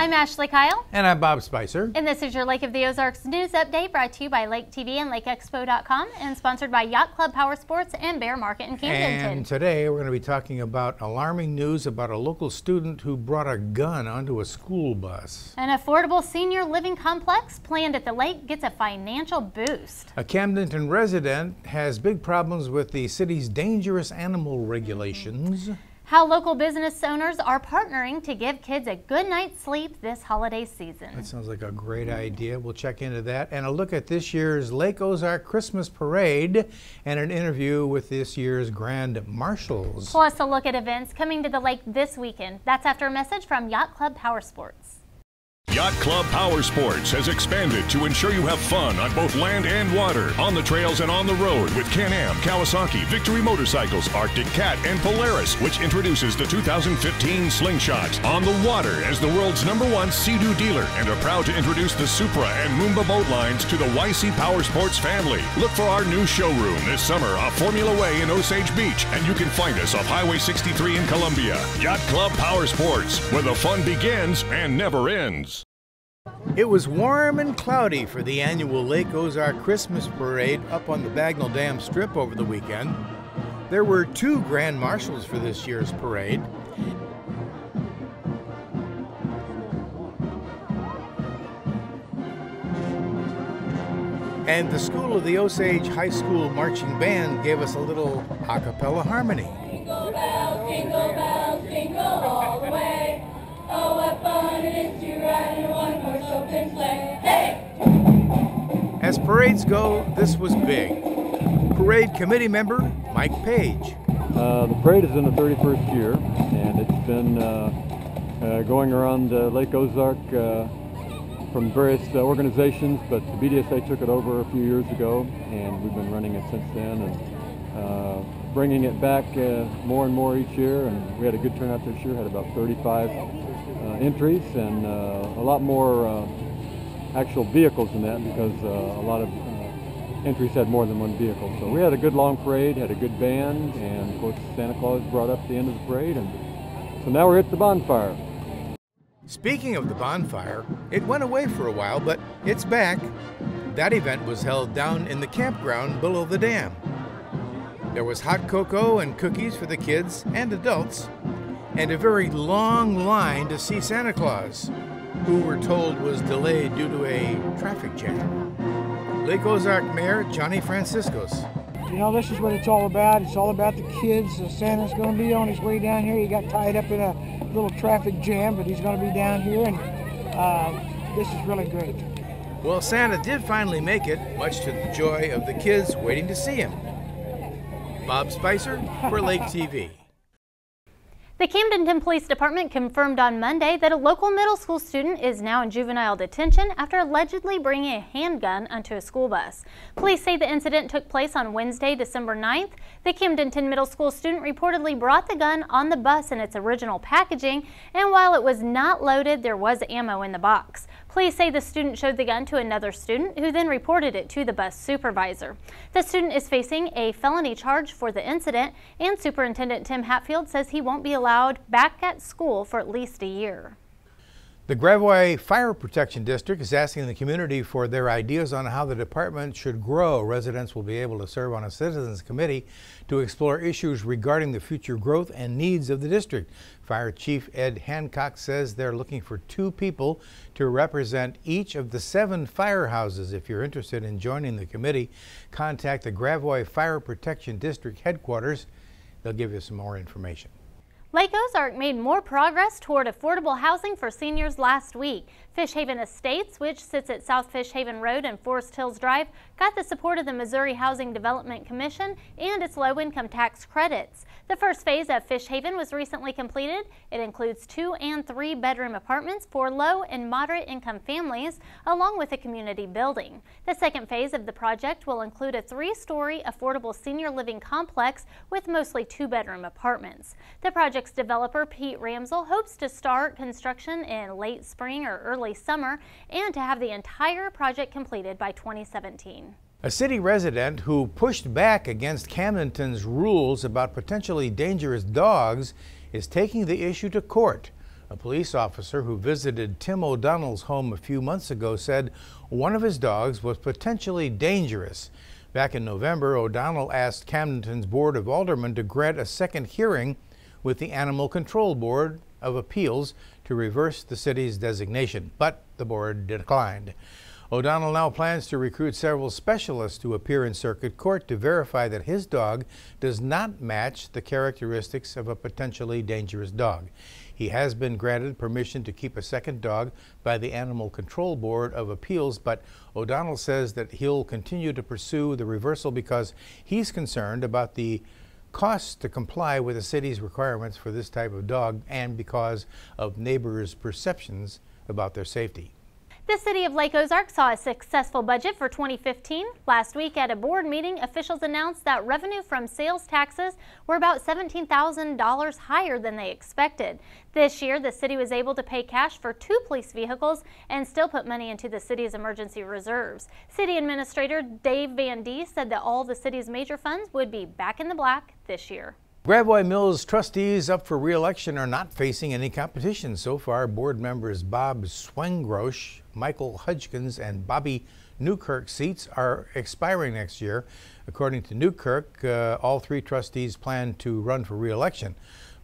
I'm Ashley Kyle. And I'm Bob Spicer. And this is your Lake of the Ozarks news update brought to you by Lake TV and LakeExpo.com and sponsored by Yacht Club Powersports and Bear Market in Camdenton. And today we're going to be talking about alarming news about a local student who brought a gun onto a school bus. An affordable senior living complex planned at the lake gets a financial boost. A Camdenton resident has big problems with the city's dangerous animal regulations. How local business owners are partnering to give kids a good night's sleep this holiday season. That sounds like a great idea. We'll check into that and a look at this year's Lake Ozark Christmas Parade and an interview with this year's Grand Marshals. Plus a look at events coming to the lake this weekend. That's after a message from Yacht Club Powersports. Yacht Club Powersports has expanded to ensure you have fun on both land and water, on the trails and on the road with Can-Am, Kawasaki, Victory Motorcycles, Arctic Cat, and Polaris, which introduces the 2015 Slingshot. On the water as the world's #1 Sea-Doo dealer and are proud to introduce the Supra and Moomba boat lines to the YC Powersports family. Look for our new showroom this summer off Formula Way in Osage Beach, and you can find us off Highway 63 in Columbia. Yacht Club Powersports, where the fun begins and never ends. It was warm and cloudy for the annual Lake Ozark Christmas Parade up on the Bagnell Dam Strip over the weekend. There were 2 Grand Marshals for this year's parade. And the School of the Osage High School Marching Band gave us a little a cappella harmony. Jingle bells, jingle all the way. Oh, what fun it is to ride in a one-horse open sleigh. Hey! As parades go, this was big. Parade committee member Mike Page. The parade is in the 31st year, and it's been going around Lake Ozark from various organizations, but the BDSA took it over a few years ago, and we've been running it since then, and bringing it back more and more each year. And we had a good turnout this year, had about 35 entries, and a lot more actual vehicles than that, because a lot of entries had more than one vehicle. So we had a good long parade, had a good band, and of course Santa Claus brought up the end of the parade, and so now we're at the bonfire. Speaking of the bonfire, it went away for a while, but it's back. That event was held down in the campground below the dam. There was hot cocoa and cookies for the kids and adults, and a very long line to see Santa Claus, who we're told was delayed due to a traffic jam. Lake Ozark Mayor Johnny Franciscos. You know, this is what it's all about. It's all about the kids. Santa's going to be on his way down here. He got tied up in a little traffic jam, but he's going to be down here, and this is really great. Well, Santa did finally make it, much to the joy of the kids waiting to see him. Bob Spicer for Lake TV. The Camdenton Police Department confirmed on Monday that a local middle school student is now in juvenile detention after allegedly bringing a handgun onto a school bus. Police say the incident took place on Wednesday, December 9th. The Camdenton middle school student reportedly brought the gun on the bus in its original packaging, and while it was not loaded, there was ammo in the box. Police say the student showed the gun to another student, who then reported it to the bus supervisor. The student is facing a felony charge for the incident, and Superintendent Tim Hatfield says he won't be allowed back at school for at least a year. The Gravois Fire Protection District is asking the community for their ideas on how the department should grow. Residents will be able to serve on a citizens committee to explore issues regarding the future growth and needs of the district. Fire Chief Ed Hancock says they're looking for 2 people to represent each of the 7 firehouses. If you're interested in joining the committee, contact the Gravois Fire Protection District headquarters. They'll give you some more information. Lake Ozark made more progress toward affordable housing for seniors last week. Fishhaven Estates, which sits at South Fishhaven Road and Forest Hills Drive, got the support of the Missouri Housing Development Commission and its low-income tax credits. The first phase of Fishhaven was recently completed. It includes 2- and 3-bedroom apartments for low and moderate income families, along with a community building. The second phase of the project will include a 3-story affordable senior living complex with mostly 2-bedroom apartments. The project's developer, Pete Ramsell, hopes to start construction in late spring or early summer and to have the entire project completed by 2017. A city resident who pushed back against Camdenton's rules about potentially dangerous dogs is taking the issue to court. A police officer who visited Tim O'Donnell's home a few months ago said one of his dogs was potentially dangerous. Back in November, O'Donnell asked Camdenton's Board of Aldermen to grant a second hearing with the Animal Control Board of Appeals to reverse the city's designation, but the board declined. O'Donnell now plans to recruit several specialists to appear in circuit court to verify that his dog does not match the characteristics of a potentially dangerous dog. He has been granted permission to keep a second dog by the Animal Control Board of Appeals, but O'Donnell says that he'll continue to pursue the reversal because he's concerned about the costs to comply with the city's requirements for this type of dog and because of neighbors' perceptions about their safety. The city of Lake Ozark saw a successful budget for 2015. Last week at a board meeting, officials announced that revenue from sales taxes were about $17,000 higher than they expected. This year, the city was able to pay cash for 2 police vehicles and still put money into the city's emergency reserves. City Administrator Dave Van Dee said that all the city's major funds would be back in the black this year. Gravois Mills trustees up for re-election are not facing any competition so far. Board members Bob Swengrosh, Michael Hudgkins, and Bobby Newkirk's seats are expiring next year. According to Newkirk, all 3 trustees plan to run for re-election.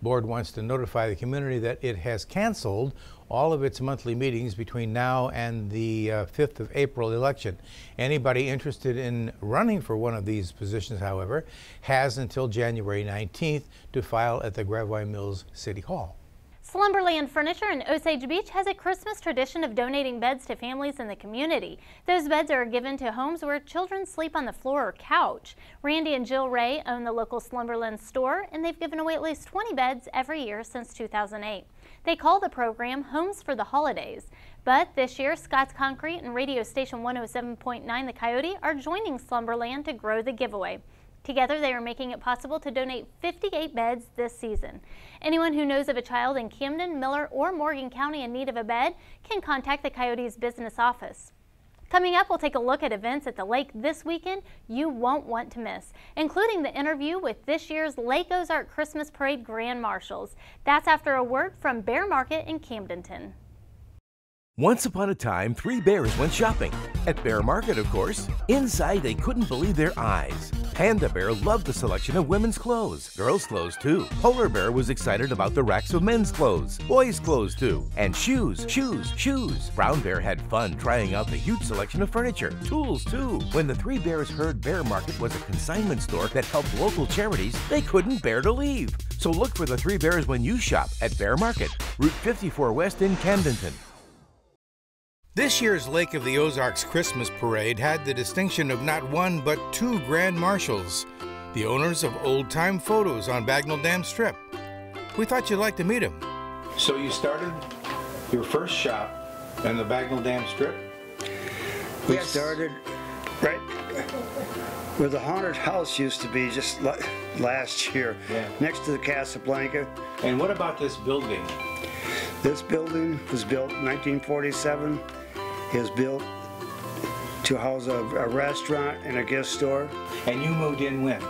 Board wants to notify the community that it has canceled all of its monthly meetings between now and the 5th of April election. Anybody interested in running for one of these positions, however, has until January 19th to file at the Gravois Mills City Hall. Slumberland Furniture in Osage Beach has a Christmas tradition of donating beds to families in the community. Those beds are given to homes where children sleep on the floor or couch. Randy and Jill Ray own the local Slumberland store, and they've given away at least 20 beds every year since 2008. They call the program Homes for the Holidays. But this year, Scott's Concrete and radio station 107.9 The Coyote are joining Slumberland to grow the giveaway. Together, they are making it possible to donate 58 beds this season. Anyone who knows of a child in Camden, Miller, or Morgan County in need of a bed can contact the Coyote's business office. Coming up, we'll take a look at events at the lake this weekend you won't want to miss, including the interview with this year's Lake Ozark Christmas Parade Grand Marshals. That's after a word from Bear Market in Camdenton. Once upon a time, 3 bears went shopping. At Bear Market, of course. Inside, they couldn't believe their eyes. Panda Bear loved the selection of women's clothes, girls' clothes too. Polar Bear was excited about the racks of men's clothes, boys' clothes too. And shoes, shoes, shoes. Brown Bear had fun trying out the huge selection of furniture, tools too. When the 3 bears heard Bear Market was a consignment store that helped local charities, they couldn't bear to leave. So look for the 3 bears when you shop at Bear Market, Route 54 West in Camdenton. This year's Lake of the Ozarks Christmas Parade had the distinction of not 1 but 2 grand marshals, the owners of Old Time Photos on Bagnell Dam Strip. We thought you'd like to meet them. So you started your first shop in the Bagnell Dam Strip? We started right where the haunted house used to be just last year, next to the Casablanca. And what about this building? This building was built in 1947. It was built to house a restaurant and a gift store. And you moved in when?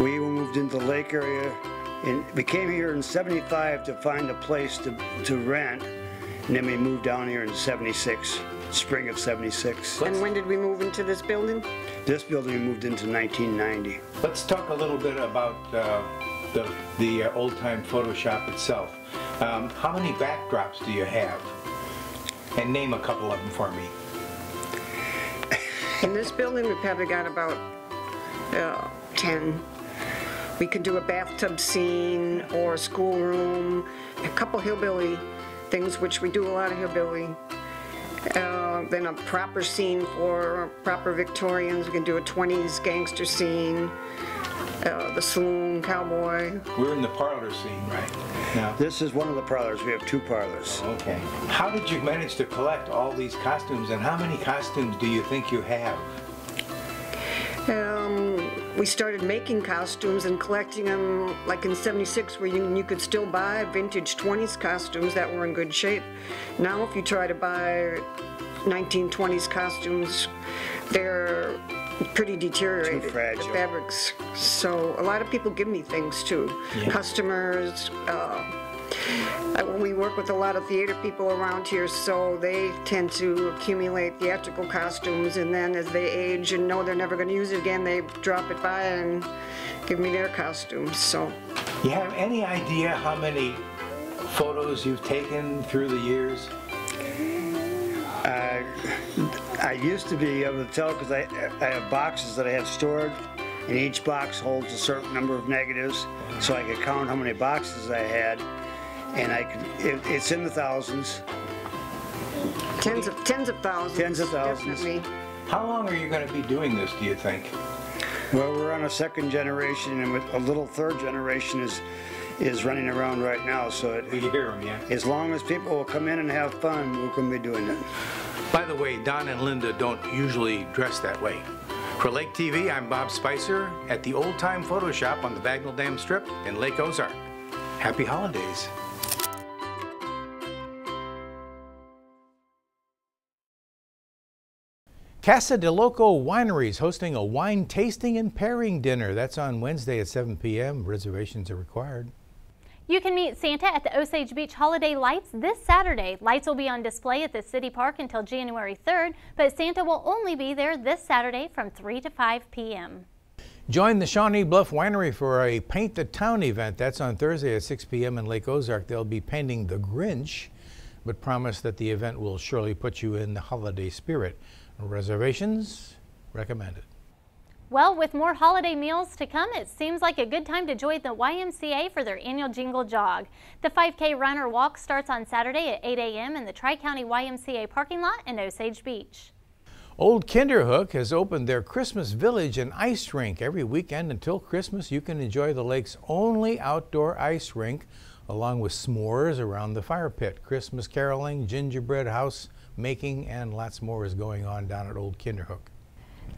We moved into the lake area, and we came here in '75 to find a place to rent, and then we moved down here in '76, spring of '76. And when did we move into this building? This building we moved into 1990. Let's talk a little bit about the Old Time Photo Shop itself. How many backdrops do you have? And name a couple of them for me. In this building, we probably got about 10. We could do a bathtub scene or a schoolroom, a couple hillbilly things, which we do a lot of hillbilly. Then a proper scene for proper Victorians. We can do a 20s gangster scene. The saloon, cowboy. We're in the parlor scene right now. This is one of the parlors. We have 2 parlors. Okay. How did you manage to collect all these costumes, and how many costumes do you think you have? We started making costumes and collecting them like in '76, where you could still buy vintage 20s costumes that were in good shape. Now if you try to buy 1920s costumes, they're pretty deteriorated. Too fragile. The fabrics. So a lot of people give me things too. Yeah. Customers, We work with a lot of theater people around here, so they tend to accumulate theatrical costumes, and then as they age and know they're never going to use it again, they drop it by and give me their costumes. So, You have any idea how many photos you've taken through the years? I used to be able to tell because I have boxes that I have stored, and each box holds a certain number of negatives, so I could count how many boxes I had, and it's in the thousands. tens of thousands. Tens of thousands. Definitely. How long are you going to be doing this, do you think? Well, we're on a second generation, and a little third generation is running around right now, so You hear them, yeah? as long as people will come in and have fun, we're going to be doing it. By the way, Don and Linda don't usually dress that way. For Lake TV, I'm Bob Spicer at the Old Time Photo Shop on the Bagnell Dam Strip in Lake Ozark. Happy holidays. Casa de Loco Wineries hosting a wine tasting and pairing dinner. That's on Wednesday at 7 p.m. Reservations are required. You can meet Santa at the Osage Beach Holiday Lights this Saturday. Lights will be on display at the City Park until January 3rd, but Santa will only be there this Saturday from 3 to 5 p.m. Join the Shawnee Bluff Winery for a Paint the Town event. That's on Thursday at 6 p.m. in Lake Ozark. They'll be painting the Grinch, but promise that the event will surely put you in the holiday spirit. Reservations recommended. Well, with more holiday meals to come, it seems like a good time to join the YMCA for their annual Jingle Jog. The 5K run or walk starts on Saturday at 8 a.m. in the Tri-County YMCA parking lot in Osage Beach. Old Kinderhook has opened their Christmas Village and ice rink. Every weekend until Christmas, you can enjoy the lake's only outdoor ice rink, along with s'mores around the fire pit. Christmas caroling, gingerbread house making, and lots more is going on down at Old Kinderhook.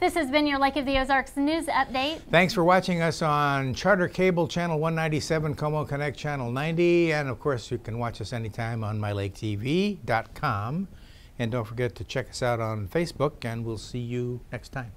This has been your Lake of the Ozarks News Update. Thanks for watching us on Charter Cable Channel 197, Como Connect Channel 90, and of course you can watch us anytime on mylaketv.com. And don't forget to check us out on Facebook, and we'll see you next time.